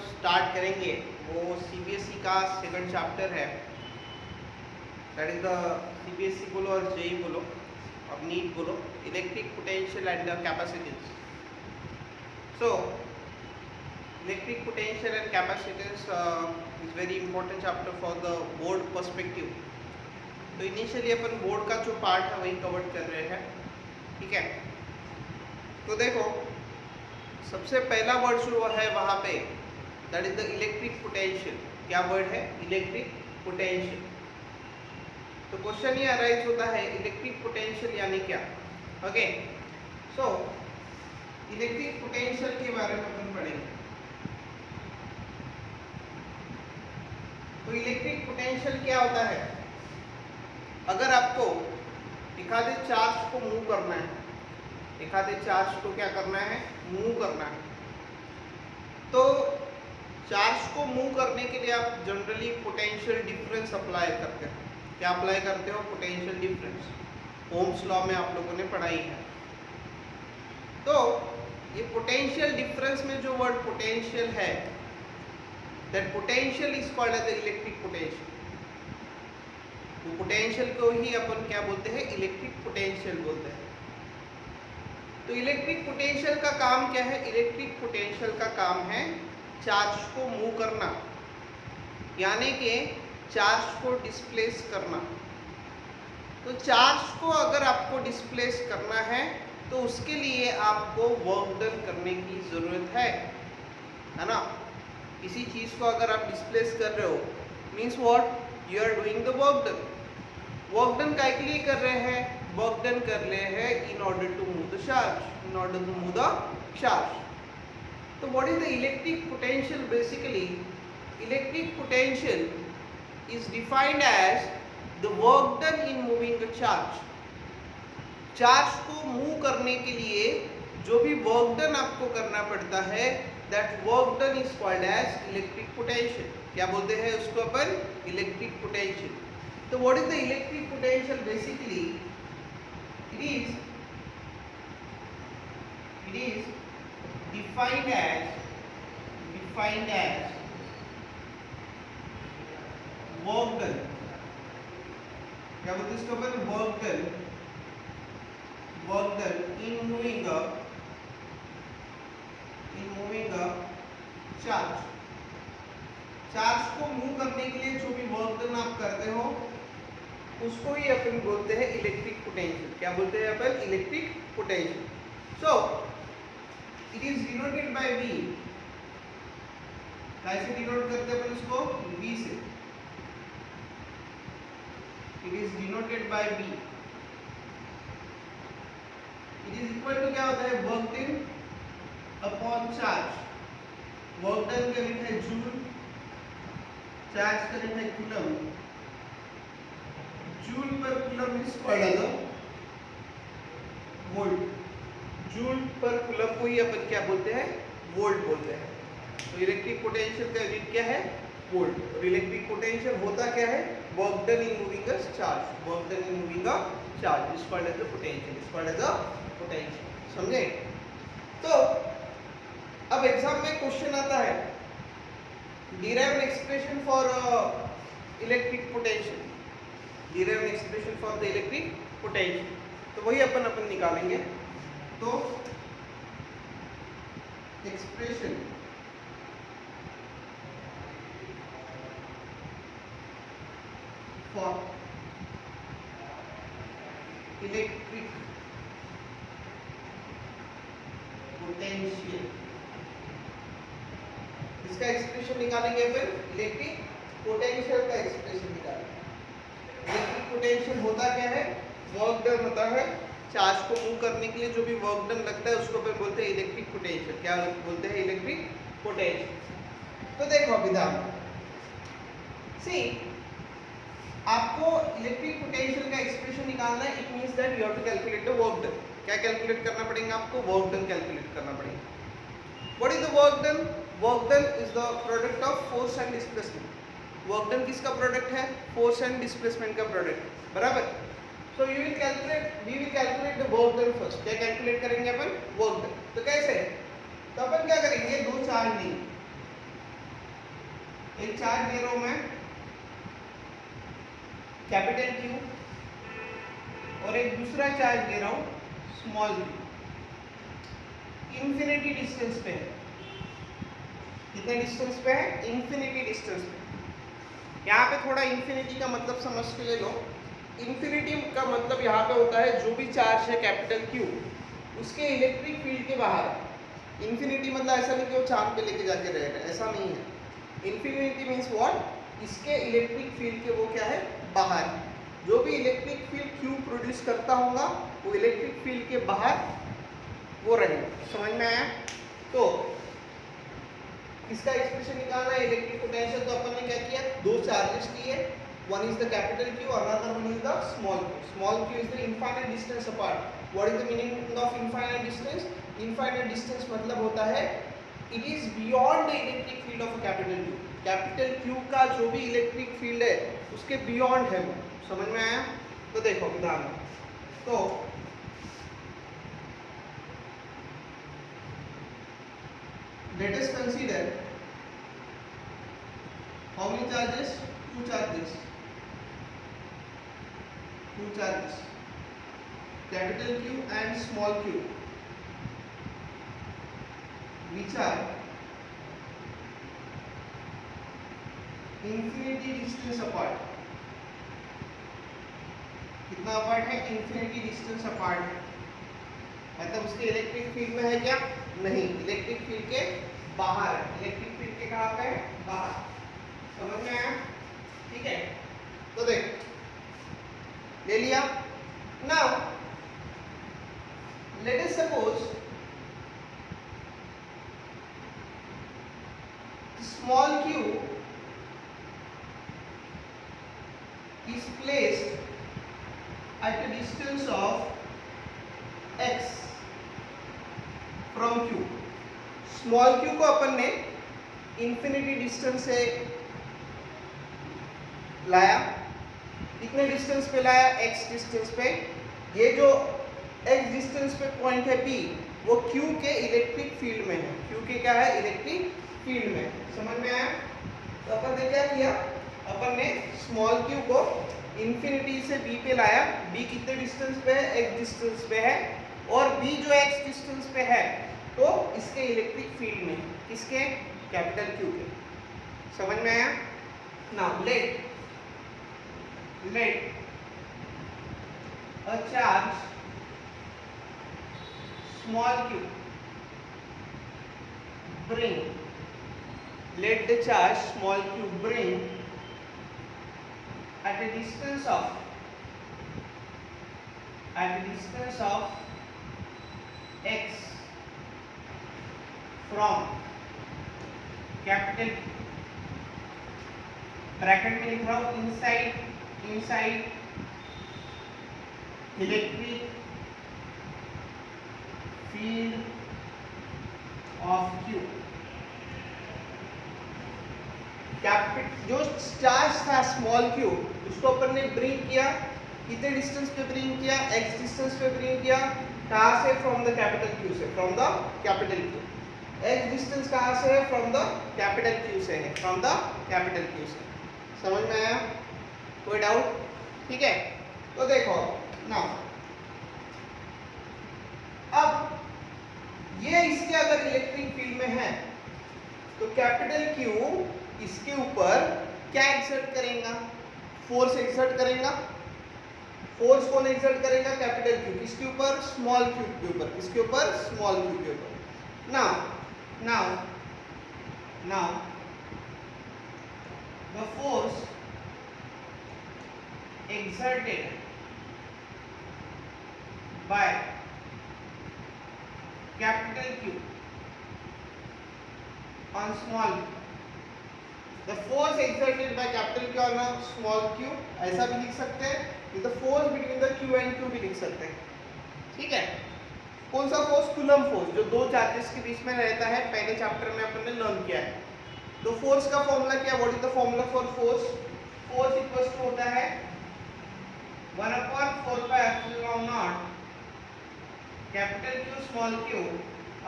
Start करेंगे वो CBSE का सेकंड चैप्टर है, दैट इज द सीबीएसई बोलो और जेई बोलो और नीट बोलो, electric potential and capacitance. So electric potential and capacitance is very important chapter for the board perspective. तो इनिशियली अपन बोर्ड का जो पार्ट है वही कवर कर रहे हैं, ठीक है। तो देखो सबसे पहला वर्ड जो है वहाँ पे that is the electric potential. क्या वर्ड है? Electric potential. तो क्वेश्चन ये अराइज होता है इलेक्ट्रिक पोटेंशियल यानी क्या। ओके, सो इलेक्ट्रिक पोटेंशियल के बारे में अपन पढ़ेंगे। तो इलेक्ट्रिक पोटेंशियल क्या होता है? अगर आपको एक आधे चार्ज को मूव करना है, एक आधे चार्ज को क्या करना है? मूव करना है। तो चार्ज को मूव करने के लिए आप जनरली पोटेंशियल डिफरेंस अप्लाई करते हो। क्या अप्लाई करते हो? Potential difference. ओम्स लॉ में आप लोगों ने पढ़ाई है। तो ये पोटेंशियल डिफरेंस में जो वर्ड पोटेंशियल है, that potential is called as electric potential. वो पोटेंशियल को ही अपन क्या बोलते हैं? इलेक्ट्रिक पोटेंशियल बोलते हैं। तो इलेक्ट्रिक पोटेंशियल का काम क्या है? इलेक्ट्रिक पोटेंशियल का काम है चार्ज को मूव करना, यानी कि चार्ज को डिस्प्लेस करना। तो चार्ज को अगर आपको डिस्प्लेस करना है तो उसके लिए आपको वर्क डन करने की जरूरत है ना। किसी चीज को अगर आप डिस्प्लेस कर रहे हो means what? You are doing the work done. Work done काय के लिए कर रहे हैं? वर्क डन कर रहे हैं in order to move the charge, in order to move the charge. तो what is the electric potential? Basically electric potential is defined as the work done in moving the charge। Charge को move करने के लिए जो भी work done आपको करना पड़ता है, that work done is called as electric potential. क्या बोलते हैं उसको अपन? Electric potential. तो what is the electric potential? Basically it is defined as work done. क्या बोलते हैं इसको अपन? Work done in moving a charge. चार्ज को मूव करने के लिए जो भी वर्क डन आप करते हो उसको ही अपन बोलते हैं इलेक्ट्रिक पोटेंशियल। क्या बोलते हैं अपन? Electric potential. So it is denoted by V। कैसे डिनोट करते हैं अपन इसको? V से। It is denoted by V। It is equal to क्या होता है? Work done upon charge. Work done का यूनिट है जूल, चार्ज का यूनिट है कूलम। जूल पर coulomb is called as volt. Joule पर कूलम को ही अपन क्या बोलते हैं? वोल्ट बोलते हैं। तो इलेक्ट्रिक पोटेंशियल का यूनिट क्या है? वोल्ट। और इलेक्ट्रिक पोटेंशियल होता क्या है? Work done in moving a charge. Work done in moving a charge is called as a potential, is called as a potential. समझे? तो अब एग्जाम में क्वेश्चन आता है derive an expression for electric potential. Derive an expression for the electric potential. तो वही अपन निकालेंगे। तो एक्सप्रेशन for electric potential। इसका एक्सप्रेशन निकालेंगे फिर इलेक्ट्रिक पोटेंशियल का एक्सप्रेशन निकालेंगे। इलेक्ट्रिक पोटेंशियल होता क्या है? वर्क डन होता है। चार्ज को मूव करने के लिए जो भी वर्क डन लगता है उसको अपन बोलते हैं इलेक्ट्रिक पोटेंशियल। क्या बोलते हैं? Electric potential. तो देखो अभी ध्यान सी, आपको इलेक्ट्रिक पोटेंशियल का एक्सप्रेशन निकालना है। It means that you have to calculate the work done. क्या कैलकुलेट करना पड़ेगा आपको? वर्क डन कैलकुलेट करना पड़ेगा। What is the work done? Work done is the product of force and displacement. Work done किसका product है? Force and displacement का product. बराबर। So we will calculate the work done first. क्या calculate करेंगे अपन? Work done. तो कैसे? तो अपन क्या करेंगे? दो चार्ज लेंगे। एक चार्ज ले रहा हूं मैं कैपिटल क्यू और एक दूसरा चार्ज ले रहा हूं स्मॉल क्यू, इंफिनिटी डिस्टेंस पे है। कितने डिस्टेंस पे है? इंफिनिटी डिस्टेंस पे। यहाँ पे थोड़ा इंफिनिटी का मतलब समझ के ले लो। इंफिनिटी का मतलब यहाँ पे होता है जो भी चार्ज है कैपिटल क्यू उसके इलेक्ट्रिक फील्ड के बाहर। इंफिनिटी मतलब ऐसा नहीं कि वो चांद पे लेके जाके रह रहे, ऐसा नहीं है। Infinity means what? इसके इलेक्ट्रिक फील्ड के वो क्या है? बाहर। जो भी इलेक्ट्रिक फील्ड क्यू प्रोड्यूस करता होगा वो इलेक्ट्रिक फील्ड के बाहर वो रहेगा। समझ में आया? तो इसका एक्सप्रेशन निकालना है इलेक्ट्रिक पोटेंशियल। तो अपन ने क्या किया? दो चार्जेस लिए, one is the capital Q और another one is the small Q. Small Q is the infinite distance apart. What is the meaning of infinite distance? Infinite distance मतलब होता है it is beyond the electric field of capital Q. Capital Q का जो भी electric field है उसके beyond है वो। समझ में आया? तो देखो उदाहरण, तो let us consider how many charges? Two charges, capital Q and small q, which are infinity distance apart. कितना अपार्ट है? इंफिनिटी डिस्टेंस अपार्ट है। मतलब उसके इलेक्ट्रिक फील्ड में है क्या? नहीं, इलेक्ट्रिक फील्ड के बाहर है। इलेक्ट्रिक फील्ड के कहाँ पे है? बाहर। समझ में आया? ठीक है, तो देख ले लिया। Now let us suppose small q is placed at a distance of x from q। Small q को अपन ने इंफिनिटी डिस्टेंस से लाया। कितने डिस्टेंस पे लाया? x डिस्टेंस पे। ये जो x डिस्टेंस पे पॉइंट है P वो q के इलेक्ट्रिक फील्ड में है। q के क्या है? इलेक्ट्रिक फील्ड में। समझ में आया? तो अपन ने क्या किया? अपन ने स्मॉल q को इंफिनिटी से b पे लाया। b कितने डिस्टेंस पे है? x डिस्टेंस पे है और b जो x डिस्टेंस पे है तो इसके इलेक्ट्रिक फील्ड में। किसके? कैपिटल Q के। समझ में आया? Now let a charge small q bring, let the charge small q bring at a distance of x from capital bracket में लिख रहा हूं inside electric field of Q। जो चार्ज था स्मॉल q उसको अपन ने ब्रिंग किया। कितने डिस्टेंस पे ब्रिंग किया? x डिस्टेंस पे ब्रिंग किया। कहां से? फ्रॉम द कैपिटल Q से, from the capital Q। x distance कहां से है? फ्रॉम द कैपिटल Q से है, फ्रॉम द कैपिटल Q से। समझ में आया? कोई डाउट? ठीक है, तो देखो नाउ अब ये इसके अगर इलेक्ट्रिक फील्ड में है तो कैपिटल Q इसके ऊपर क्या एक्सर्ट करेगा? फोर्स एक्सर्ट करेगा। फोर्स कौन एक्सर्ट करेगा? Capital Q। किसके ऊपर? स्मॉल q के ऊपर। किसके ऊपर? स्मॉल q के ऊपर। Now the force exerted by capital Q on small q, the force exerted by capital Q on a small q, ऐसा भी लिख सकते हैं। the force between the q and q भी लिख सकते हैं। ठीक है, कौन सा फोर्स? कूलम फोर्स, जो दो चार्जेस के बीच में रहता है। पहले चैप्टर में अपन ने लर्न किया है। तो फोर्स का फॉर्मूला क्या? What is the formula for force? Force equals to होता है 1/4πε0 capital Q small q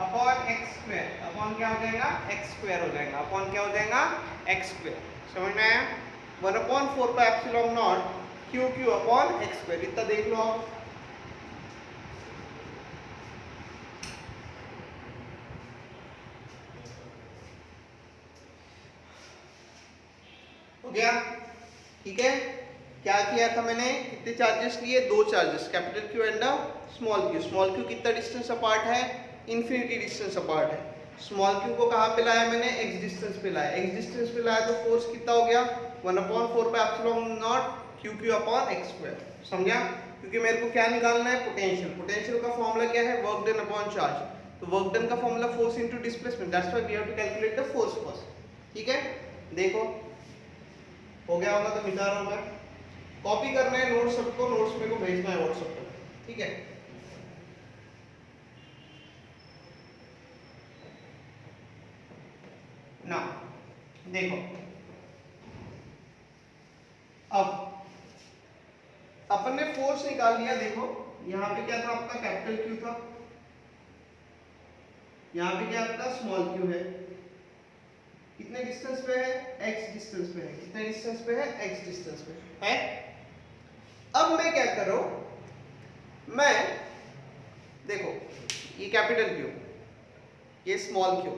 upon x square. Upon क्या हो जाएगा? x स्क्वायर हो जाएगा। अपॉन क्या हो जाएगा? x square. समझ में आया? 1/4 pi epsilon not Q Q upon x square, इतना देख लो आप। हो गया? ठीक है। क्या किया था मैंने, कितने चार्जेस लिए, दो charges, capital Q and small Q. Small Q कितना डिस्टेंस अपार्ट है, इन्फिनिटी डिस्टेंस अपार्ट है। स्मॉल क्यू को कहाँ पे लाया मैंने, एक्स डिस्टेंस पे लाया। एक्स डिस्टेंस पे लाया तो फोर्स कितना हो गया, 1/4 pi epsilon not Q Q upon x square. समझा? क्योंकि मेरे को क्या निकालना है, पोटेंशियल। पोटेंशियल का फॉर्मूला क्या है, वर्क डन अपॉन चार्ज। तो वर्क डन का formula force into displacement, that's why we have to calculate the force first. ठीक है, देखो हो गया होगा तो मिटा रहा हूं मैं। कॉपी करना है नोट्स सबको, नोट्स मेरे को भेजना है व्हाट्सएप पर। ठीक है, ना देखो अब अपन ने फोर्स निकाल लिया। देखो यहाँ पे क्या था आपका, कैपिटल क्यू था, यहाँ पे क्या आपका स्मॉल क्यू है। कितने डिस्टेंस पे है, x डिस्टेंस पे है। कितने डिस्टेंस पे है, x डिस्टेंस पे है। अब मैं क्या कर रहा हूं, मैं देखो ये कैपिटल क्यू, ये स्मॉल क्यू,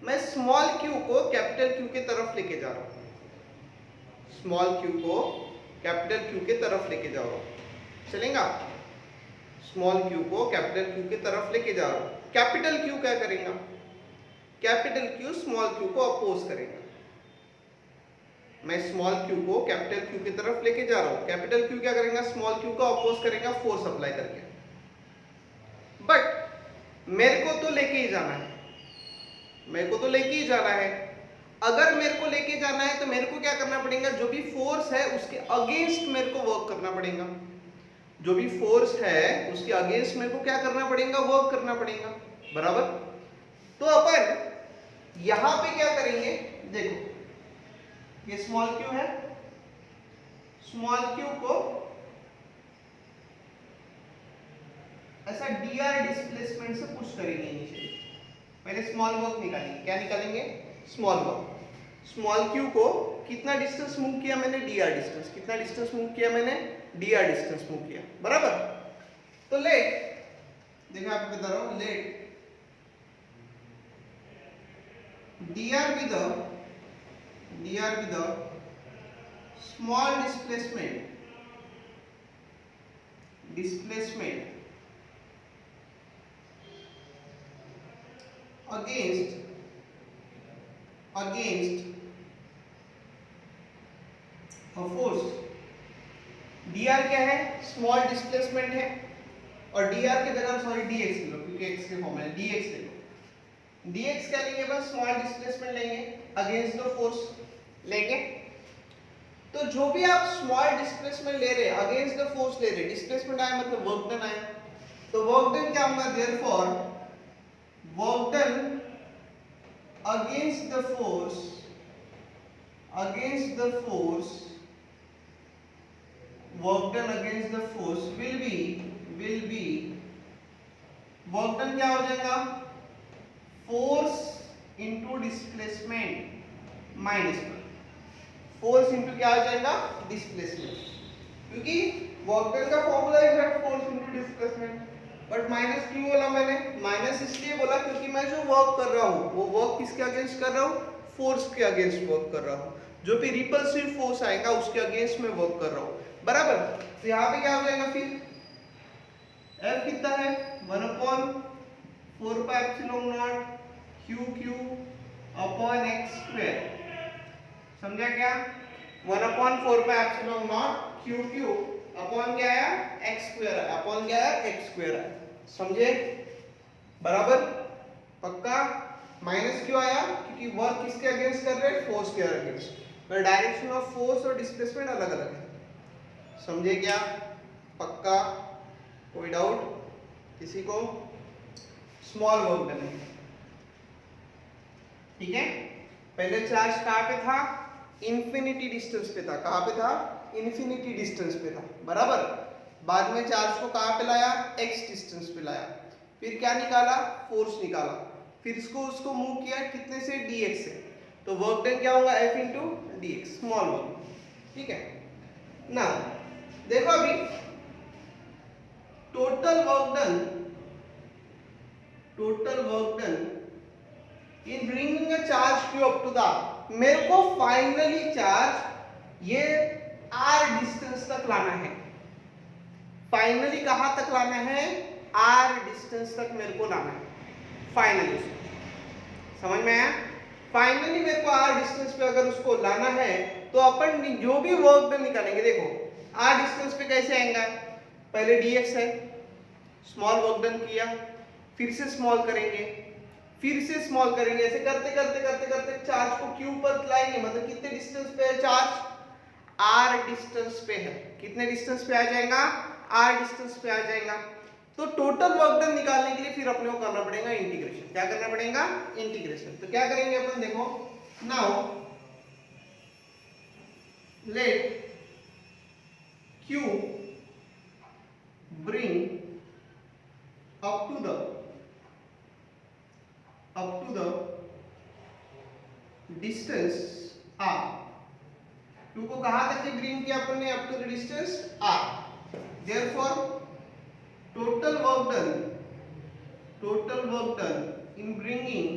मैं स्मॉल क्यू को कैपिटल क्यू के तरफ लेके जा रहा हूं। स्मॉल क्यू को कैपिटल क्यू के तरफ लेके जा रहा हूं, चलेगा? स्मॉल क्यू को कैपिटल क्यू के तरफ लेके जा रहा हूं। कैपिटल क्यू क्या करेगा, कैपिटल क्यू स्मॉल क्यू को अपोज करेगा। मैं स्मॉल क्यू को कैपिटल क्यू की तरफ लेके जा रहा हूं। कैपिटल क्यू क्या करेगा, स्मॉल क्यू को अपोज करेगा फोर्स अप्लाई करके। बट मेरे को तो लेके ही जाना है, मेरे को तो लेके ही जाना है। अगर मेरे को लेके जाना है तो मेरे को क्या करना पड़ेगा, जो भी फोर्स है उसके अगेंस्ट मेरे को वर्क करना पड़ेगा। जो भी फोर्स है उसके अगेंस्ट मेरे को क्या करना पड़ेगा, वर्क करना पड़ेगा। बराबर? तो अपन यहां पे क्या करेंगे, देखो ये स्मॉल क्यू है, स्मॉल क्यू को ऐसा dr डिस्प्लेसमेंट से पुश करेंगे नीचे। पहले स्मॉल वर्क निकालेंगे, क्या निकालेंगे, स्मॉल वर्क। स्मॉल क्यू को कितना डिस्टेंस मूव किया मैंने, dr डिस्टेंस। कितना डिस्टेंस मूव किया मैंने, dr डिस्टेंस मूव किया। बराबर? तो लेट, देखो आपको बता रहा हूं, late dr with the small displacement against a force। dr क्या है, स्मॉल डिस्प्लेसमेंट है, और dr की जगह सॉरी dx ले लो, क्योंकि x के फॉर्म में dx ले लो। dx क्या लेंगे, बस स्मॉल डिस्प्लेसमेंट लेंगे अगेंस्ट द फोर्स लेंगे। तो जो भी आप स्मॉल डिस्प्लेसमेंट ले रहे हैं, अगेंस्ट द फोर्स ले रहे, डिस्प्लेसमेंट आया मतलब वर्क डन आया। तो वर्क डन क्या होगा, therefore work done against the force work done against the force will be work done क्या हो जाएगा, force into displacement minus force into क्या हो जाएगा, डिस्प्लेसमेंट। क्योंकि वर्क डन का फॉर्मूला है force into displacement. But minus क्यों बोला मैंने, माइनस इसलिए बोला क्योंकि मैं जो वर्क कर रहा हूँ वो वर्क किसके अगेंस्ट कर रहा हूँ, फोर्स के अगेंस्ट वर्क कर रहा हूँ। जो भी रिपल्सिव फोर्स आएगा उसके अगेंस्ट में वर्क कर रहा हूँ। बराबर? तो यहाँ पे क्या हो जाएगा फिर, F कितना है, 1/4 pi epsilon not Q Q upon x square. समझा क्या, 1/4 pi epsilon not Q Q upon क्या आया, एक्स स्क्वायर आया, अपॉन क्या आया, एक्स स्क्वायर आया। समझे? बराबर? पक्का? माइनस क्यों आया, क्योंकि वर्क किसके अगेंस्ट कर रहे हैं, फोर्स के अगेंस्ट। तो डायरेक्शन ऑफ फोर्स और डिस्प्लेसमेंट अलग अलग है। समझे क्या? पक्का? कोई डाउट किसी को? स्मॉल वर्क डन है, ठीक है। पहले चार्ज कहाँ पे था, इंफिनिटी डिस्टेंस पे था। कहाँ पे था, इंफिनिटी डिस्टेंस पे था। बराबर? बाद में चार्ज को कहाँ पे लाया, x डिस्टेंस पे लाया। फिर क्या निकाला, फोर्स निकाला। फिर उसको मूव किया कितने से, dx से। तो वर्क डन क्या होगा F into D X, small work. ठीक है ना, देखो अभी total work done in bringing a charge Q up to the, मेरे को फाइनली चार्ज ये r डिस्टेंस तक लाना है। फाइनली कहां तक लाना है, r डिस्टेंस तक मेरे को लाना है फाइनली। समझ में आया? फाइनली मेरे को r डिस्टेंस पे अगर उसको लाना है तो अपन जो भी वर्क डन निकालेंगे, देखो r डिस्टेंस पे कैसे आएगा, पहले dx है, स्मॉल वर्क डन किया, फिर से स्मॉल करेंगे, फिर से स्मॉल करेंगे, ऐसे करते करते करते करते चार्ज को q पर लाएंगे। मतलब कितने डिस्टेंस पे है चार्ज, r डिस्टेंस पे है। कितने डिस्टेंस पे आ जाएगा, r डिस्टेंस पे आ जाएगा। तो टोटल वर्क डन निकालने के लिए फिर अपने को करना पड़ेगा इंटीग्रेशन। क्या करना पड़ेगा, इंटीग्रेशन। तो क्या करेंगे अपन, देखो now let q bring up to the distance r। q को कहां तक ब्रिंग किया अपन ने, up to the distance r। therefore total work done in bringing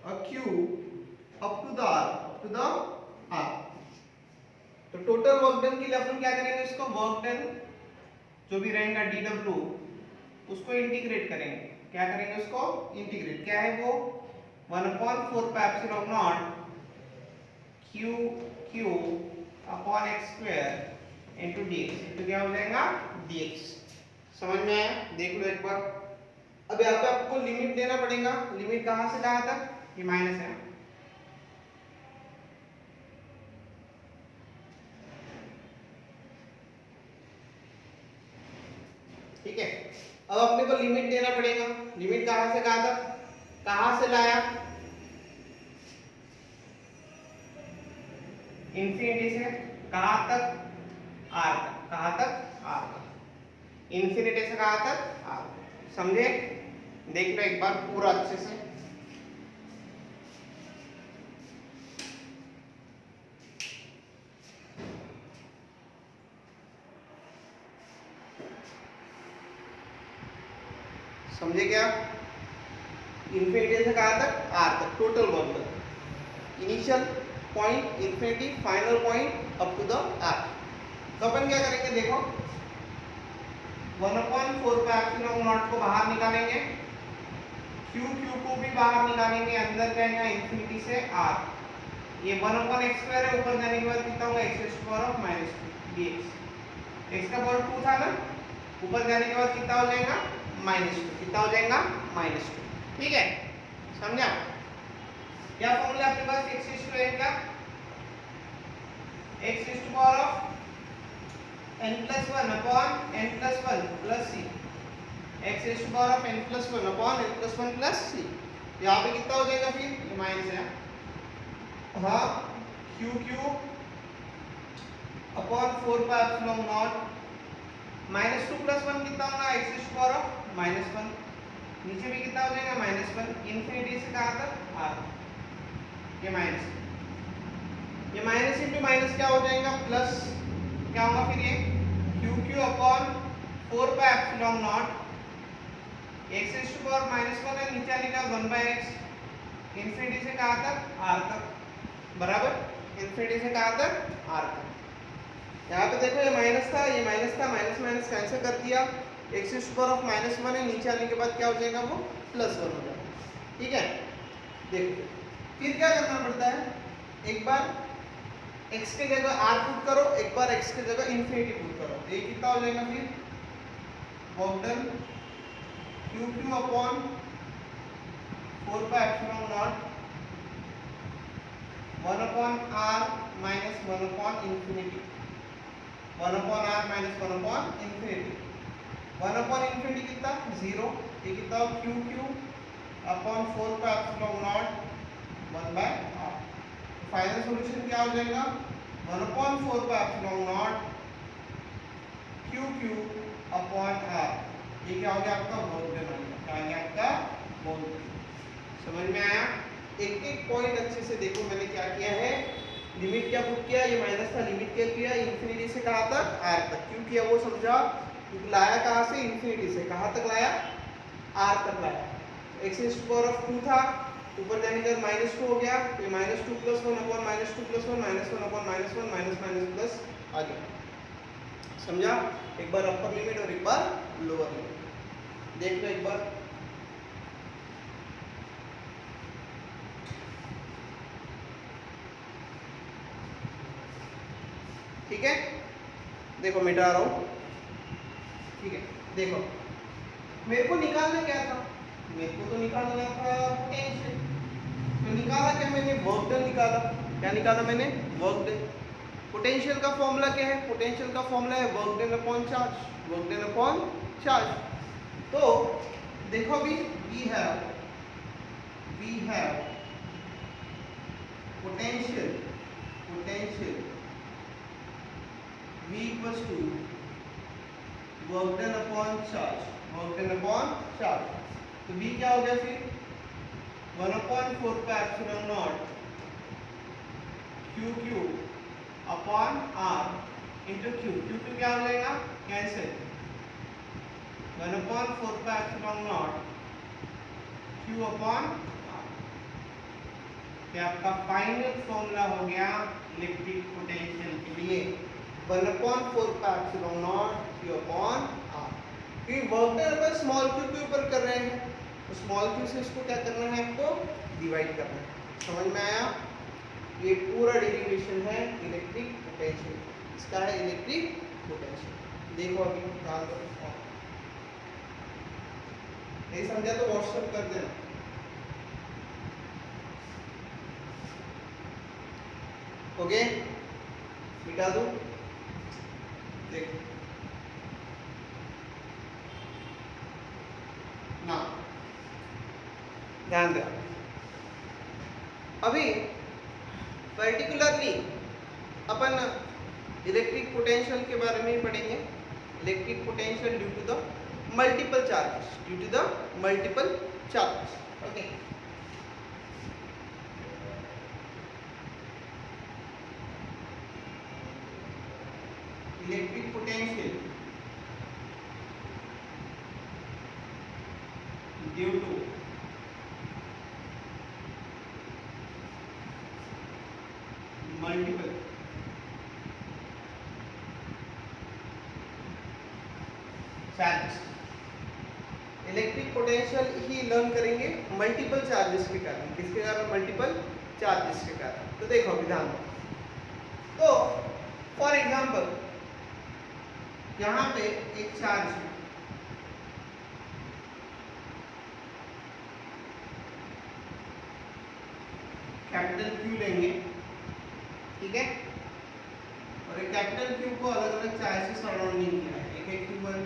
a q up to the r। तो टोटल वर्क डन के लिए अपन क्या करेंगे, इसको वर्क डन जो भी रहेगा dw उसको इंटीग्रेट करेंगे। क्या करेंगे, उसको इंटीग्रेट। क्या है वो, 1/4 pi epsilon not q upon x square into dx। तो क्या हो जाएगा, dx। समझ में आया? देख लो एक बार। अब यहाँ पे आपको लिमिट देना पड़ेगा। लिमिट कहां से कहां तक, ये माइनस है, ठीक है। अब अपने को लिमिट देना पड़ेगा। लिमिट कहां से कहां तक, कहां से लाया, इंफिनिटी से कहां तक, r तक। कहां तक, r तक। इंफिनिटी से कहां तक, r। समझे? देख लो एक बार पूरा अच्छे से। समझे क्या? इंफिनिटी से कहां तक, r तक। Total work done, initial point infinity, final point up to the r। तो अपन क्या करेंगे, देखो 1/4 पाई एप्सिलॉन नॉट को बाहर निकालेंगे, q को भी बाहर निकालेंगे, अंदर क्या है इंफिनिटी से r। ये 1/x स्क्वायर है, ऊपर जाने के बाद कितना होगा, x⁻² dx। x का पावर 2 था ना, ऊपर जाने के बाद कितना हो जाएगा, -2। कितना हो जाएगा, -2। ठीक है, समझा? क्या फॉर्मूला आपके पास, x⁻n का, x⁻n + 1 upon n + 1 plus c। x⁻n + 1 upon n + 1 plus c। यहाँ पे कितना हो जाएगा, फिर ये माइनस है, हाँ, q upon 4 pi epsilon not -2 + 1 कितना होगा, x⁻−1। नीचे भी कितना हो जाएगा, -1। इंफिनिटी से कहां तक, r। ये माइनस, ये माइनस इंटू माइनस क्या हो जाएगा, प्लस। क्या होगा फिर, ये q upon 4 pi epsilon not x⁻−1 है, नीचे आने का 1/x। इंफिनिटी से कहां तक, r तक। बराबर, इंफिनिटी से कहां तक, r तक। यहाँ पे देखो ये माइनस था, ये माइनस था, माइनस माइनस कैंसिल कर दिया, x⁻−1 है, नीचे आने के बाद क्या हो जाएगा, वो +1 हो जाएगा। ठीक है, देखो फिर क्या करना पड़ता है, एक बार x के जगह r पुट करो, एक बार x के जगह इंफिनिटी पुट करो। ये कितना हो जाएगा, फिर work done q upon 4 pi epsilon not 1/r - 1/इंफिनिटी, 1/r - 1/इंफिनिटी। 1/इंफिनिटी कितना, 0। ये कितना, q upon 4 pi epsilon not 1/r। Final solution क्या हो जाएगा, 1/4 pi epsilon not q upon r। ये क्या हो गया आपका वर्क डन हो गया। क्या हो गया आपका बोलते हैं। समझ में आया? एक एक पॉइंट अच्छे से देखो, मैंने क्या किया है, लिमिट क्या पुट किया, ये माइनस था, लिमिट क्या किया, इन्फिनिटी से कहाँ तक, आर तक। क्यों किया वो समझा, क्योंकि लाया कहाँ से, इन्फिनिटी से, कहाँ तक लाया, आर तक लाया। x टू पावर ऑफ 2 था, ऊपर जाने के बाद -2 हो गया, तो ये -2 + 1 upon -2 + 1 -1 upon -1 minus minus plus आ गया। समझा? एक बार अपर लिमिट और एक बार लोअर लिमिट देख लो एक बार। ठीक है, देखो मिटा रहा हूं। ठीक है, देखो मेरे को निकालना क्या था, मेरे को तो निकालना था पोटेंशियल। तो निकाला क्या मैंने, वर्क डन निकाला। क्या निकाला मैंने, वर्क डन। पोटेंशियल का फॉर्मूला क्या है, पोटेंशियल का फॉर्मूला है work done upon charge, work done upon charge. तो देखो अभी we have potential V equals to work done upon charge, work done upon charge. तो V क्या हो गया फिर, 1/4πε0 Q upon R into Q क्या हो जाएगा, कैंसिल, 1/4πε0 Q अपॉन R। ये आपका फाइनल फॉर्मूला हो गया इलेक्ट्रिक पोटेंशियल के लिए, 1/4πε0 Q अपॉन R। क्योंकि वर्क डन अपन स्मॉल q के ऊपर कर रहे हैं, तो स्मॉल q से इसको क्या करना है, आपको डिवाइड करना है। समझ में आया? ये पूरा डेरिवेशन है इलेक्ट्रिक पोटेंशियल, इसका है इलेक्ट्रिक पोटेंशियल। देखो अभी ध्यान दो, नहीं समझा तो व्हाट्सएप कर देना। ओके, मिटा दूं, देखो ना, ध्यान दे। अभी पर्टिकुलरली अपन इलेक्ट्रिक पोटेंशियल के बारे में ही पढ़ेंगे। Electric potential due to the multiple charges, okay. Electric potential due to multiple charges. Electric potential ही लर्न करेंगे मल्टीपल चार्जेस के कारण। किसके कारण, मल्टीपल चार्जेस के कारण। तो देखो ध्यान दो, तो फॉर एग्जांपल यहाँ पे एक चार्ज है, कैपिटल Q लेंगे, ठीक है, और एक कैपिटल Q को अलग अलग चार्ज से सराउंडिंग किया है। एक है Q1,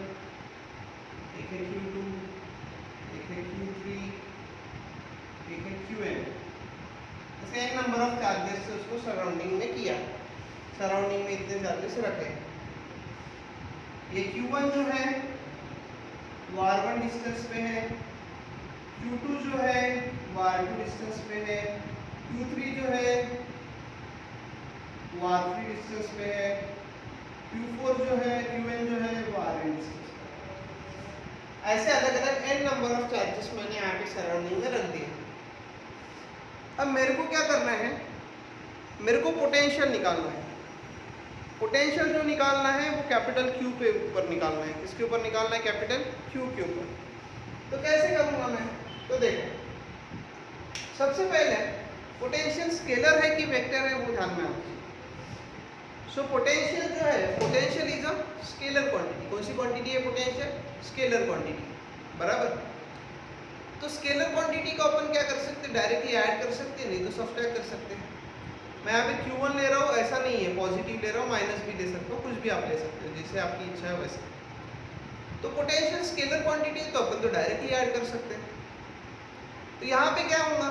एक है Q2, एक है Q3, एक है Qn। ऐसे एक नंबर ऑफ चार्जेस से उसको सराउंडिंग में किया, सराउंडिंग में इतने चार्जेस रखे। ये Q1 जो है वो R1 डिस्टेंस पे है, Q2 जो है वो R2 डिस्टेंस पे है, Q3 जो है वो R3 डिस्टेंस पे है, Q4 जो है, Qn जो है वो Rn डिस्टेंस पे। ऐसे अलग अलग n नंबर ऑफ चार्जेस मैंने यहाँ पे सराउंडिंग में रख दिए। अब मेरे को क्या करना है, मेरे को पोटेंशियल निकालना है। पोटेंशियल जो निकालना है वो कैपिटल Q पे ऊपर निकालना है। किसके ऊपर निकालना है, कैपिटल Q के ऊपर। तो कैसे करूँगा मैं, तो देखो सबसे पहले पोटेंशियल स्केलर है कि वेक्टर है वो ध्यान में आना। सो पोटेंशियल जो है, potential is a scalar quantity. कौन सी क्वांटिटी है पोटेंशियल, स्केलर क्वांटिटी, बराबर। तो स्केलर क्वांटिटी को अपन क्या कर सकते हैं, डायरेक्टली ऐड कर सकते हैं, नहीं तो सब्ट्रैक्ट कर सकते हैं। मैं यहाँ पे Q1 ले रहा हूँ, ऐसा नहीं है पॉजिटिव ले रहा हूँ, माइनस भी ले सकता हूँ, कुछ भी आप ले सकते हो, जैसे आपकी इच्छा है वैसे। तो पोटेंशियल स्केलर क्वांटिटी तो अपन तो डायरेक्टली ऐड कर सकते हैं। तो यहाँ पे क्या होगा,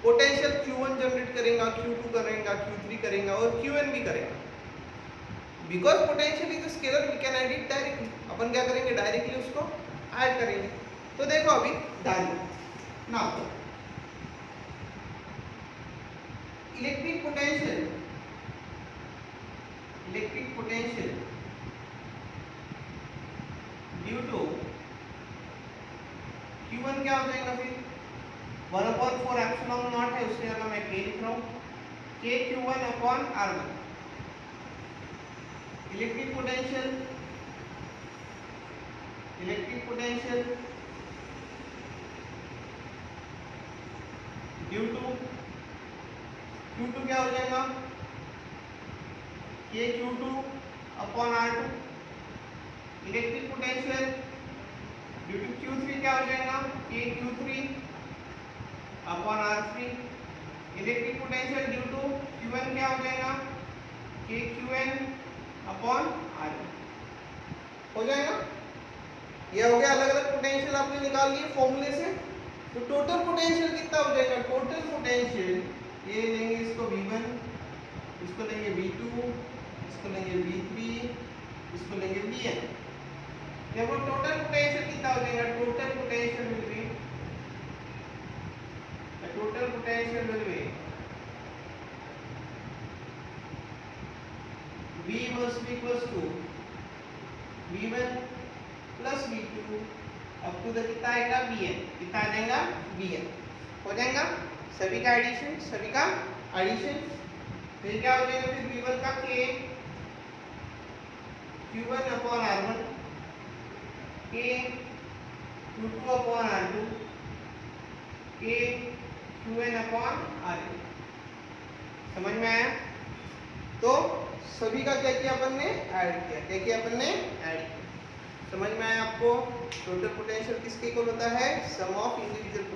पोटेंशियल Q1 जनरेट करेगा, Q2 करेगा, Q3 करेगा और Qn भी करेगा। Because potential is scalar, we can add it directly. अपन क्या करेंगे, डायरेक्टली उसको ऐड करेंगे। तो देखो अभी ध्यान ना, electric potential due to Q1 क्या हो जाएगा फिर 1/4 एप्सिलॉन नॉट है, उसकी जगह मैं K लिख रहा हूँ, K Q1 upon R1। Electric potential due to Q2 क्या हो जाएगा K Q2 upon R2। Electric potential due to Q3 क्या हो जाएगा K Q3 upon R3। Electric potential due to Q1 क्या हो जाएगा K Qn अपॉन R1 हो जाएगा। ये हो गया अलग अलग पोटेंशियल आपने निकाल लिए फॉर्मूले से। तो टोटल पोटेंशियल कितना हो जाएगा, टोटल पोटेंशियल ये लेंगे इसको V1, इसको लेंगे V2, इसको लेंगे V3, इसको लेंगे Vn। देखो टोटल पोटेंशियल कितना हो जाएगा, total potential will be V must be equals to V1 plus V2 up to the कितना आएगा Vn, कितना आ जाएगा Vn हो जाएगा। सभी का एडिशन फिर क्या हो जाएगा फिर V1 का K Q1 upon R1, K Q2 upon R2, K Qn upon Rn। समझ में आया? तो सभी का क्या किया अपन ने ऐड किया। समझ में आया आपको? टोटल पोटेंशियल किसके इक्वल होता है, सम ऑफ इंडिविजुअल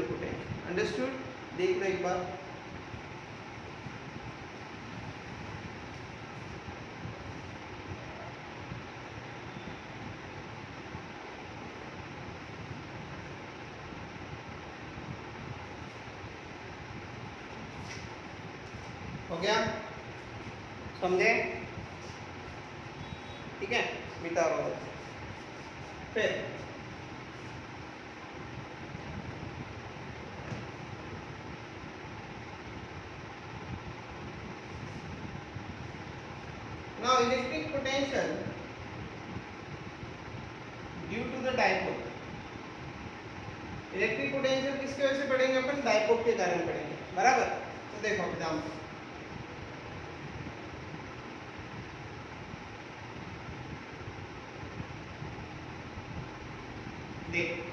पोटेंशियल। अंडरस्टूड? देख लो एक बार। हो गया? समझे? ठीक है, मिटा रहा हूँ। फिर now electric potential due to the dipole। Electric potential किसके वजह से पढ़ेंगे अपन, डाइपोल के कारण पढ़ेंगे, बराबर। तो देखो एग्जाम्पल, देख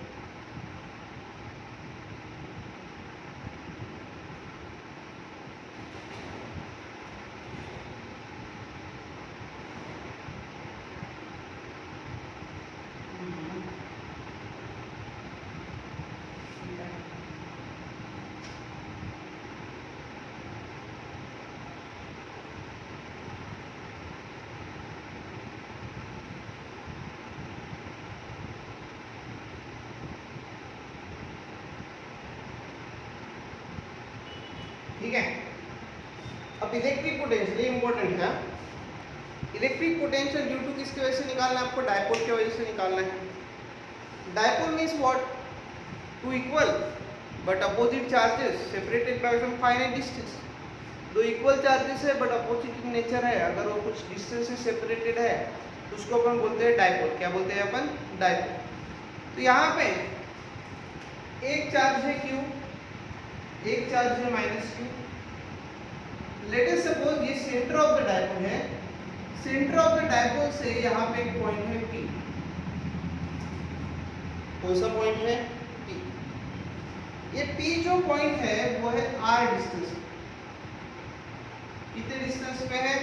ठीक है। अब इलेक्ट्रिक पोटेंशियल ये इंपॉर्टेंट है। इलेक्ट्रिक पोटेंशियल ड्यू टू किसकी वजह से निकालना है आपको, डायपोल की वजह से निकालना है। Dipole means what, two equal but opposite charges separated by some finite distance. दो इक्वल चार्जेस है बट अपोजिट इन नेचर है, अगर वो कुछ डिस्टेंस से सेपरेटेड है तो उसको अपन बोलते हैं डायपोल। क्या बोलते हैं अपन, डायपोल। तो यहाँ पे एक चार्ज है Q, एक चार्ज है -Q। लेट अस सपोज ये सेंटर ऑफ द डायपोल है, सेंटर ऑफ द डायपोल से यहाँ पे एक पॉइंट है P। कौन सा पॉइंट है, P। ये P जो पॉइंट है वो है R डिस्टेंस। कितने डिस्टेंस पे है,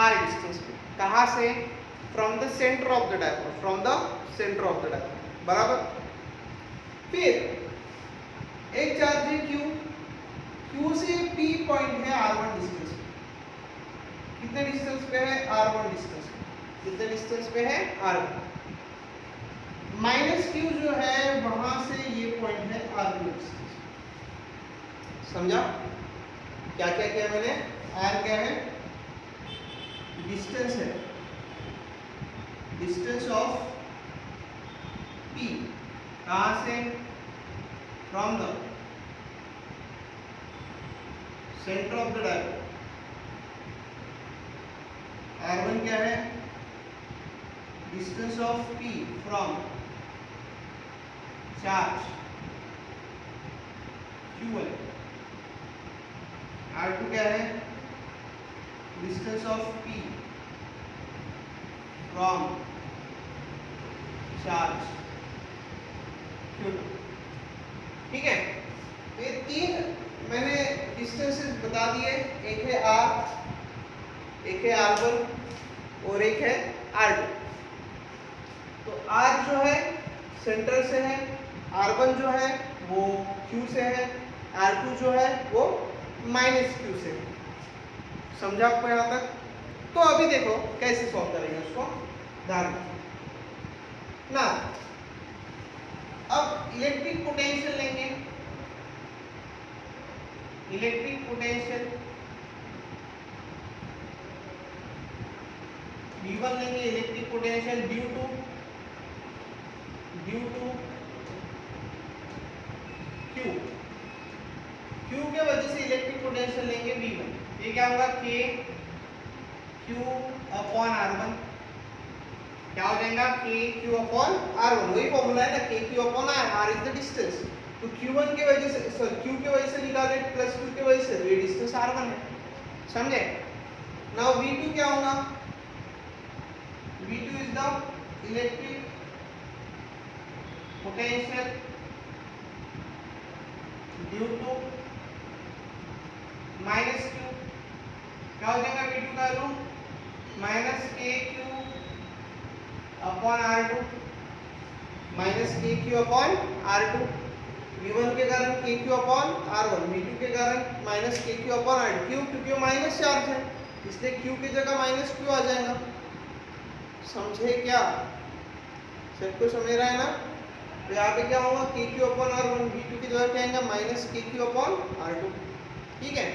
R डिस्टेंस पे। कहाँ से, from the centre of the dipole, बराबर। फिर एक चार्ज है Q से P पॉइंट है R1 डिस्टेंस पे। कितने डिस्टेंस पे है, R1 डिस्टेंस पे। कितने डिस्टेंस पे है, R1। -Q जो है वहां से ये पॉइंट है R2 डिस्टेंस। समझा क्या क्या किया मैंने? R क्या है, डिस्टेंस है, डिस्टेंस ऑफ P कहाँ से, from the centre of the dipole. R1 क्या है, distance of P from charge Q1। R2 क्या है, distance of P from charge Q2। ठीक है, ये तीन मैंने डिस्टेंसेस बता दिए, एक है R, एक है R1 और एक है R2। तो R जो है सेंटर से है, R1 जो है वो Q से है, R2 जो है वो -Q से है। समझा आपको यहाँ तक? तो अभी देखो कैसे सॉल्व करेंगे उसको, ध्यान ना। अब इलेक्ट्रिक पोटेंशियल लेंगे, इलेक्ट्रिक पोटेंशियल V1 लेंगे, electric potential due to Q के वजह से इलेक्ट्रिक पोटेंशियल लेंगे V1। ये क्या होगा, K Q अपॉन R1। क्या हो जाएगा, K Q अपॉन R1, वही फॉर्मूला है ना, K Q upon R is the distance. तो Q1 के वजह से Q के वजह से निकाले प्लस Q के वजह से, ये डिस्टेंस R1 है। समझे? नाउ V2 क्या होगा, V2 is the electric potential due to minus Q। क्या हो जाएगा V2 का value, minus KQ upon R2, minus KQ upon R2। V1 के कारण KQ अपॉन R1, V2 के कारण माइनस KQ अपॉन R2। क्यों? क्योंकि माइनस चार्ज है, इसलिए Q की जगह माइनस Q आ जाएगा। समझे क्या? सबको समझ रहा है ना? तो यहाँ पे क्या होगा, KQ अपॉन R1, V2 की जगह क्या आएगा, माइनस KQ अपॉन R2। ठीक है,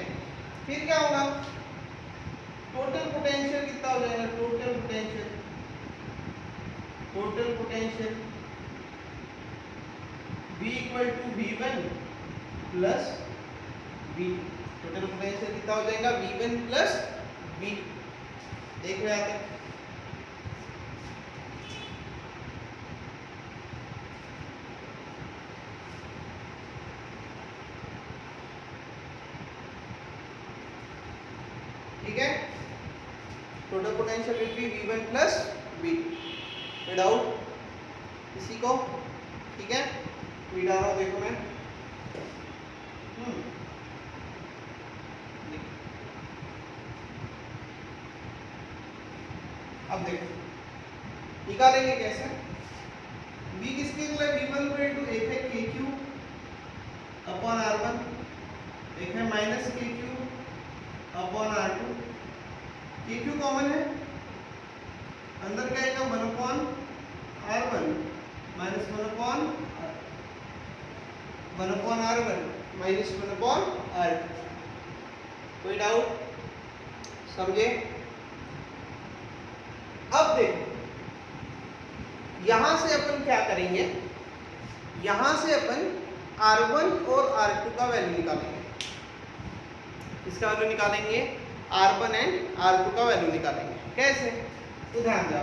फिर क्या होगा, टोटल पोटेंशियल कितना हो जाएगा, total potential V equal to V1 plus V2। Total potential कितना हो जाएगा, V1 प्लस V2। देखो यहाँ पे ठीक है, total potential will B V1 plus V2। Doubt किसी को? ठीक है, V डाल रहा हूं, देखो मैं अब देखो निकालेंगे कैसे। V किसके लिए, V1 इक्वल टू एक है KQ अपॉन R1, एक है minus KQ upon R2। KQ common है, अंदर क्या आएगा, 1 upon R1 minus 1 upon R1 minus 1 upon R2। कोई डाउट? समझे? अब देखो यहां से अपन क्या करेंगे, यहां से अपन R1 और R2 का वैल्यू निकालेंगे। इसका वैल्यू निकालेंगे, R1 एंड R2 का वैल्यू निकालेंगे। कैसे? तो ध्यान दो,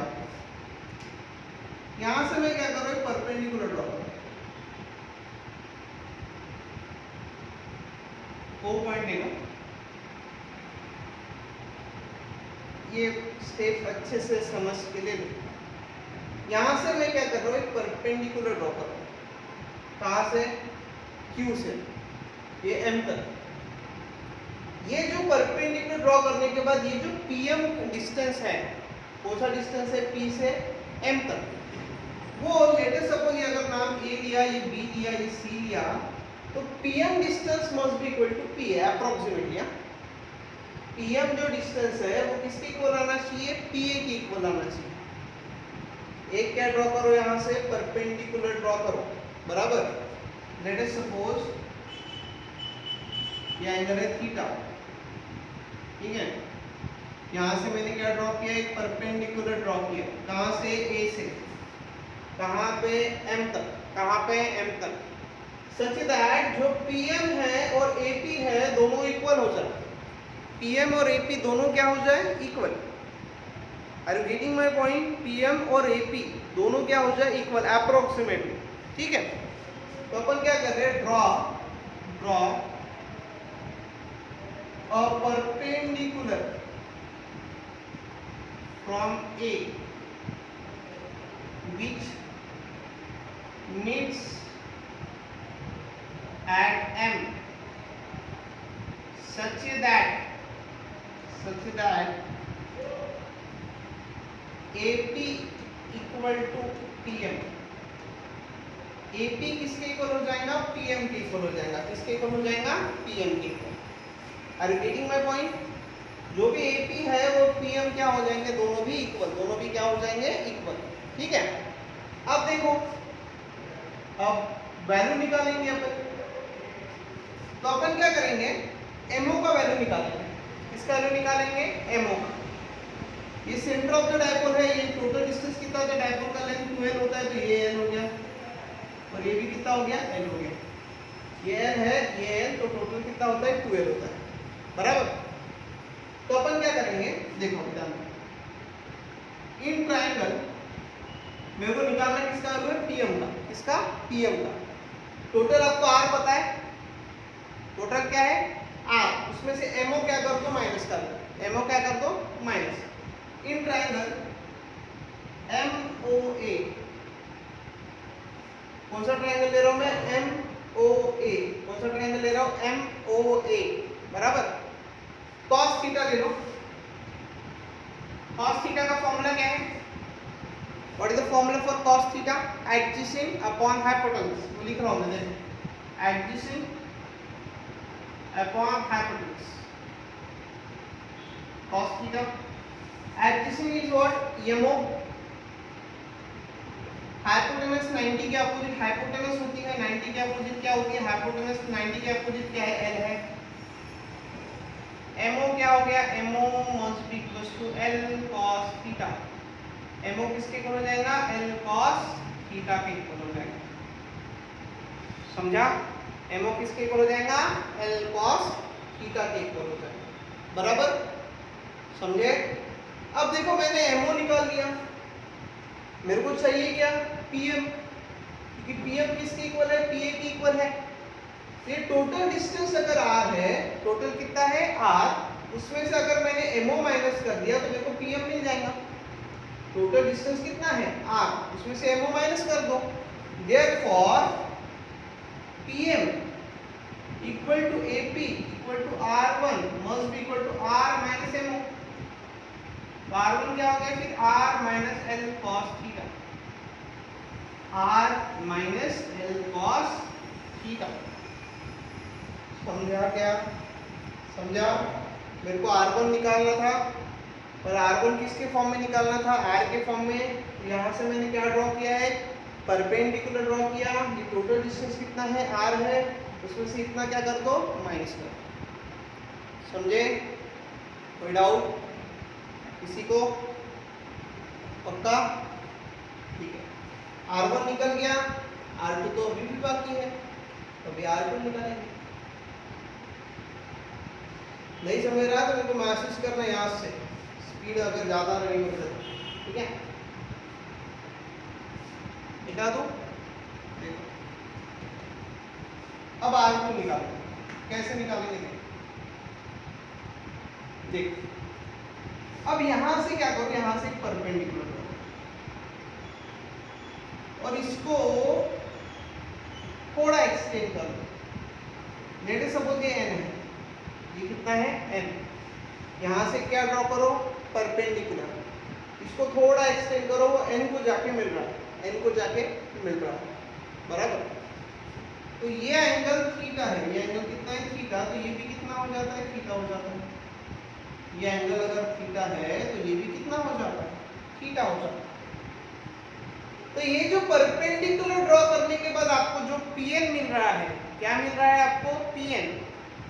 यहां से मैं क्या कर रहा हूं, परपेंडिकुलर ड्रॉ कर रहा हूं। वो पॉइंट लेगा, ये स्टेप अच्छे से समझ के ले लो। यहां से मैं क्या कर रहा हूं, एक परपेंडिकुलर ड्रॉ कर रहा हूं। कहां से, Q से ये M तक। ये जो परपेंडिकुलर ड्रॉ करने के बाद ये जो PM डिस्टेंस है, कौन सा डिस्टेंस है, P से M तक, वो लेटर सपोज ये अगर नाम A लिया, ये B लिया, ये C लिया, तो PM distance must be equal to P है अप्रोक्सीमेटली। PM जो डिस्टेंस है वो किसके इक्वल आना चाहिए, PA के इक्वल आना चाहिए। एक क्या ड्रॉ करो, यहां से परपेंडिकुलर ड्रॉ करो, बराबर। लेट अस सपोज ये एंगल है थीटा, ठीक है। यहां से मैंने क्या ड्रॉ किया, एक परपेंडिकुलर ड्रॉ किया, कहां से, A से। कहाँ पे m तक, कहाँ पे m तक, सच दैट जो pm है और ap है दोनों इक्वल हो जाए, pm और ap दोनों क्या हो जाए, equal. Are you getting my point? pm और ap दोनों क्या हो जाए, इक्वल अप्रोक्सीमेटली। ठीक है, तो अपन क्या कर रहे हैं, draw a perpendicular from a which meets at m such that AP equal to PM। AP किसके इक्वल हो जाएगा, PM के इक्वल हो जाएगा। किसके इक्वल हो जाएगा, PM के equal. Are you getting my point? जो भी AP है वो PM क्या हो जाएंगे, दोनों भी इक्वल, दोनों भी क्या हो जाएंगे, इक्वल। ठीक है, अब देखो, अब वैल्यू निकालेंगे अपन। तो अपन क्या करेंगे, MO का वैल्यू निकालेंगे। किसका वैल्यू निकालेंगे, MO का। ये सेंटर ऑफ द डायपोल है, ये टोटल डिस्टेंस कितना होता है, डायपोल का लेंथ 2l होता है, तो ये l हो गया, और ये भी कितना हो गया, l हो गया। ये l है, ये l, तो टोटल कितना होता है, 2l होता है, बराबर। तो अपन क्या करेंगे, देखो ध्यान, इन ट्रायंगल मेरे को निकालना किसका वैल्यू है, pm का। किसका, pm का। टोटल आपको r पता है, टोटल क्या है, r, उसमें से mo क्या कर दो, माइनस कर दो, mo क्या कर दो, माइनस। इन ट्रायंगल MOA, कौन सा ट्रायंगल ले रहा हूं मैं, MOA, कौन सा ट्रायंगल ले रहा हूं, MOA, बराबर। cos थीटा ले लो। cos थीटा का फॉर्मूला क्या है, what is the formula for cos theta, adjacent upon hypotenuse. वो लिख रहा हूं मैं, देखो, adjacent upon hypotenuse, cos theta. Adjacent is what, MO, hypotenuse 90 के अपोजिट हाइपोटेनस होती है, 90 के अपोजिट क्या होती है, हाइपोटेनस। 90 के अपोजिट क्या है, L है। MO क्या हो गया, MO must be equal to L cos theta. MO किसके इक्वल हो जाएगा, L cos थीटा के इक्वल हो जाएगा। समझा, MO किसके इक्वल हो जाएगा, L cos थीटा के इक्वल हो जाएगा, बराबर। समझे? अब देखो मैंने MO निकाल लिया, मेरे को चाहिए क्या, PM, क्योंकि PM किसके इक्वल है, PA के इक्वल है। ये टोटल डिस्टेंस अगर r है, टोटल कितना है r, उसमें से अगर मैंने MO माइनस कर दिया तो मेरे को PM मिल जाएगा। टोटल डिस्टेंस कितना है r, उसमें से MO माइनस कर दो, therefore PM equal to AP equal to R1 must be equal to R minus MO। R1 क्या हो गया फिर, R minus L cos theta, R minus L cos theta. समझा क्या, समझा? मेरे को R1 निकालना था, पर R1 किसके फॉर्म में निकालना था, R के फॉर्म में। यहाँ से मैंने क्या ड्रॉ किया है, परपेंडिकुलर ड्रॉ किया। ये टोटल डिस्टेंस कितना है, R है, उसमें से इतना क्या कर दो, माइनस कर दो। समझे? कोई डाउट किसी को? पक्का? ठीक है, R1 निकल गया, R2 तो अभी भी बाकी है, तो अभी R2 निकालेंगे। नहीं समझ रहा तो मेरे को मैसेज करना यहाँ से, स्पीड अगर ज़्यादा रही हो तो, ठीक है? मिटा दो, देखो अब R2 निकालेंगे। कैसे निकालेंगे देख, अब यहां से क्या करो, यहां से परपेंडिकुलर और इसको थोड़ा एक्सटेंड कर दो। लेट सपोज ये n है, ये कितना है n, यहां से क्या ड्रॉ करो, परपेंडिकुलर, इसको थोड़ा एक्सटेंड करो, वो n को जाके मिल रहा है, n को जाके मिल रहा है, बराबर। तो ये एंगल थीटा है, ये एंगल कितना है, थीटा, तो ये भी कितना हो जाता है, थीटा हो जाता है। ये एंगल अगर थीटा है तो ये भी कितना हो जाता है, थीटा हो जाता है। तो ये जो परपेंडिकुलर ड्रॉ करने के बाद आपको जो Pn मिल रहा है, क्या मिल रहा है आपको, Pn,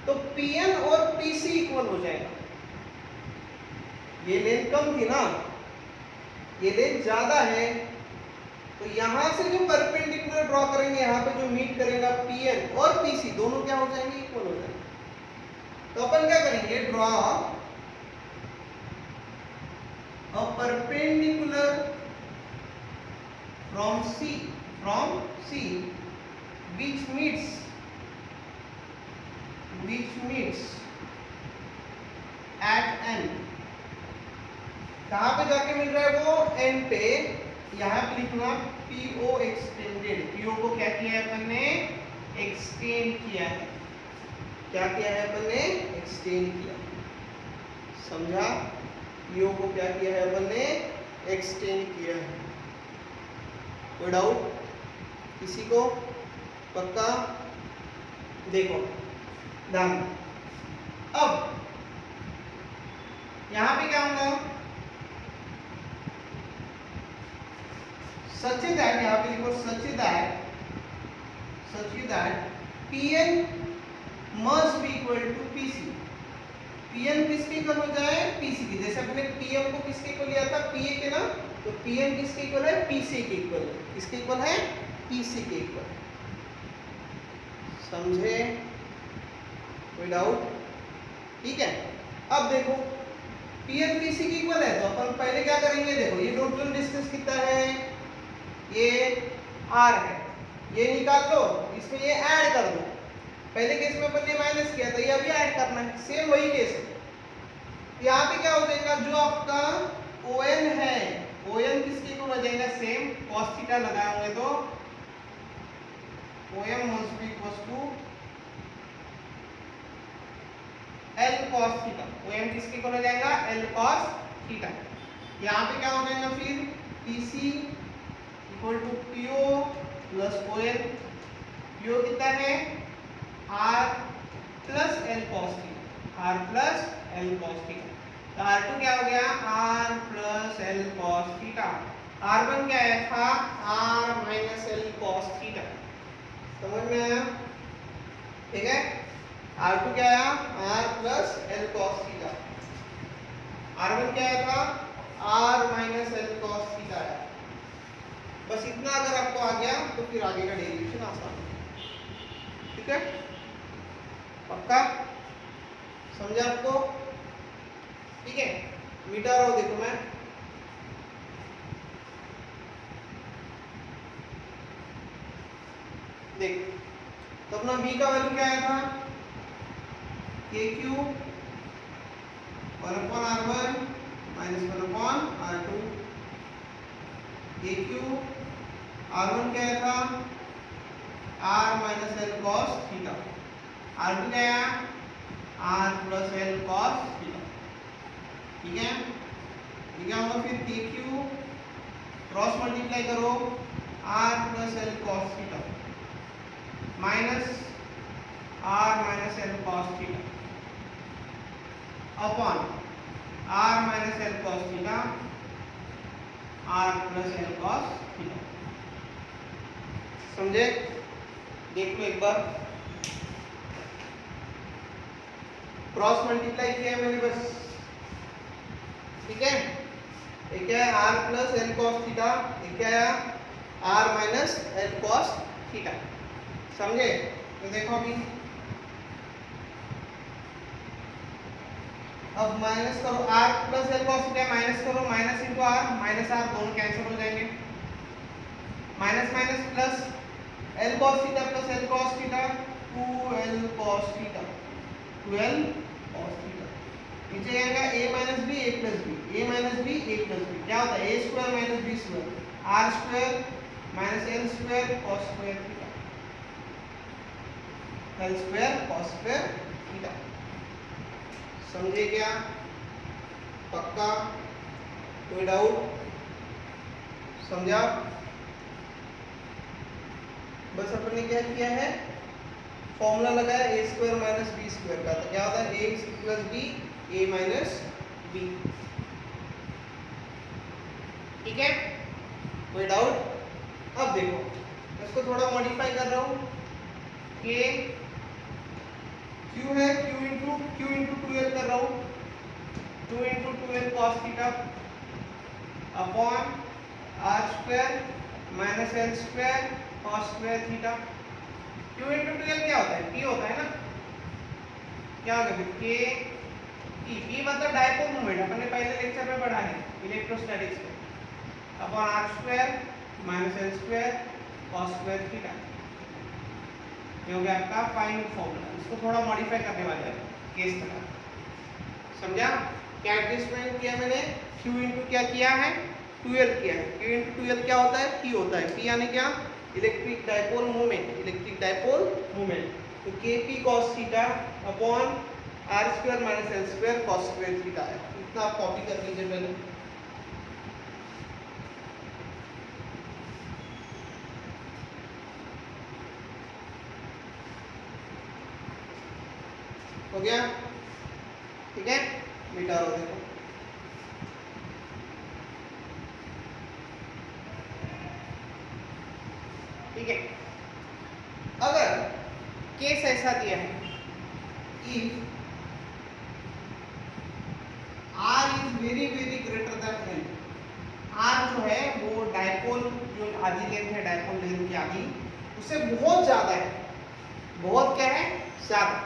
तो Pn और PC इक्वल हो जाएगा। ये लेंथ कम थी ना, ये लेंथ ज्यादा है, तो यहां से जो परपेंडिकुलर ड्रॉ करेंगे, यहाँ पे जो मीट करेगा PN और PC दोनों क्या हो जाएंगे, इक्वल हो जाएंगे। तो अपन क्या करेंगे, draw a perpendicular from C which meets at N। कहां पे जाके मिल रहा है वो, N पे। यहां पे लिखना PO एक्सटेंडेड। PO को क्या किया है अपन ने, एक्सटेंड किया है। क्या किया है अपन ने, एक्सटेंड किया। समझा? PO को क्या किया है अपन ने, एक्सटेंड किया है। कोई डाउट किसी को? पक्का? देखो ध्यान। अब यहां पे क्या होगा, such that, यहाँ पे लिखो such that PN must be equal to PC। PN किसके इक्वल हो जाए, PC की। जैसे अपने PM को किसके इक्वल लिया था, PA के ना, तो PM किसके इक्वल है, PC के इक्वल है। किसके इक्वल है, PC के इक्वल। समझे? कोई डाउट? ठीक है। अब देखो PN PC के इक्वल है, तो अपन पहले क्या करेंगे, देखो ये टोटल डिस्टेंस कितना है, ये R है, ये निकाल लो, इसमें ये ऐड कर दो। पहले केस में अपन ने माइनस किया था, ये अभी ऐड करना है, सेम वही केस है। यहाँ पे क्या हो जाएगा, जो आपका ON है, ON किसके इक्वल हो जाएगा, सेम cos थीटा लगाए होंगे तो OM must be equals to L cos theta. OM किसके इक्वल हो जाएगा, L cos थीटा। यहाँ पे क्या हो जाएगा फिर, PC equal to PO plus ON। PO कितना है, R plus L cos theta, R plus L cos theta. तो R2 क्या हो गया, R plus L cos theta. R1 क्या है था, R minus L cos theta. समझ में आया? ठीक है। R2 क्या आया, R plus L cos theta. R1 क्या आया था, R minus L cos theta आया। बस इतना अगर आपको आ गया तो फिर आगे का डेरिवेशन आसान है। ठीक है, पक्का? समझा आपको? ठीक है, मिटा रहा हूं, देखो मैं देख। तो अपना b का वैल्यू क्या आया था, KQ 1/R1 minus 1/R2। KQ R1 क्या आया था, R minus L cos theta. R2 क्या आया, R plus L cos theta. ठीक है, ये क्या होगा फिर, KQ क्रॉस मल्टीप्लाई करो, R plus L cos theta minus R minus L cos theta upon R minus L cos theta, R plus L cos theta. समझे? देख लो एक बार, क्रॉस मल्टीप्लाई किया है मैंने बस। ठीक है, एक क्या है R plus L cos theta, एक क्या है R minus L cos theta. समझे? तो देखो अभी, अब माइनस करो, R plus L cos theta minus करो, minus into R, minus R दोनों कैंसिल हो जाएंगे। Minus minus plus, L cos theta plus L cos theta, 2L cos theta, 2L cos theta. नीचे आएगा a minus b, a plus b, a minus b, a plus b। क्या होता है, a square minus b square, r square minus l square cos square theta, l square cos square theta. समझे क्या? पक्का? कोई doubt? समझा? बस अपन ने क्या किया है, फॉर्मूला लगाया a square minus b square का। तो क्या होता है, a plus b, a minus b। ठीक है, कोई डाउट? अब देखो, इसको थोड़ा मॉडिफाई कर रहा हूं, कि q है, q इंटू 2l कर रहा हूं, 2 into 2l cos theta upon r square minus L square cos square theta. Q into two L क्या होता है? पी होता है ना, क्या होगा फिर? के पी मतलब डायपोल मोमेंट, अपन ने पहले लेक्चर में पढ़ा है इलेक्ट्रोस्टैटिक्स में, upon R square minus L square cos square theta. ये हो गया आपका फाइनल फॉर्मूला। इसको थोड़ा मॉडिफाई करने वाले हैं केस का, समझा? क्या एडजस्टमेंट किया मैंने? Q इंटू क्या किया है? 2L किया है। Q इंटू 2L क्या होता है? P होता है। P यानी क्या? Electric dipole moment, electric dipole moment. तो Kp cos theta upon R square minus L square cos square theta है। इतना आप कॉपी कर लीजिए पहले। हो गया? ठीक है, मिटा दो देखो। ठीक है, अगर केस ऐसा दिया है कि R is very very greater than L, R जो है वो डायपोल जो आधी लेंथ है, डायपोल लेंथ की आधी, उससे बहुत ज्यादा है। बहुत क्या है? ज्यादा।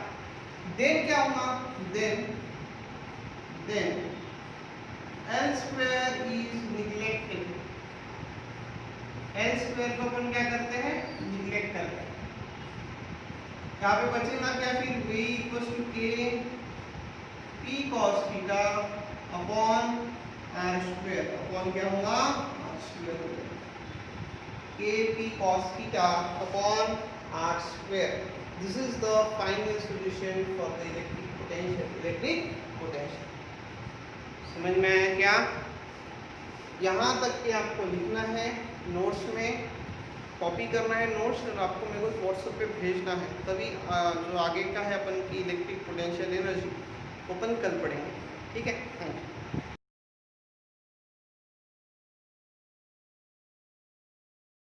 देन क्या होगा? Then L square is neglected. L square को अपन क्या करते हैं? निग्लेक्ट करते हैं। यहाँ पे बचेगा क्या फिर? V equals to K P cos theta upon R square, upon क्या होगा? R स्क्वायर हो जाएगा। K P cos theta upon R square. This is the final solution for the electric potential. समझ में आया क्या? यहाँ तक के आपको लिखना है, नोट्स में कॉपी करना है नोट्स, और आपको मेरे को व्हाट्सएप पे भेजना है, तभी जो आगे का है अपन की इलेक्ट्रिक पोटेंशियल एनर्जी अपन कल पढ़ेंगे। ठीक है, थैंक यू।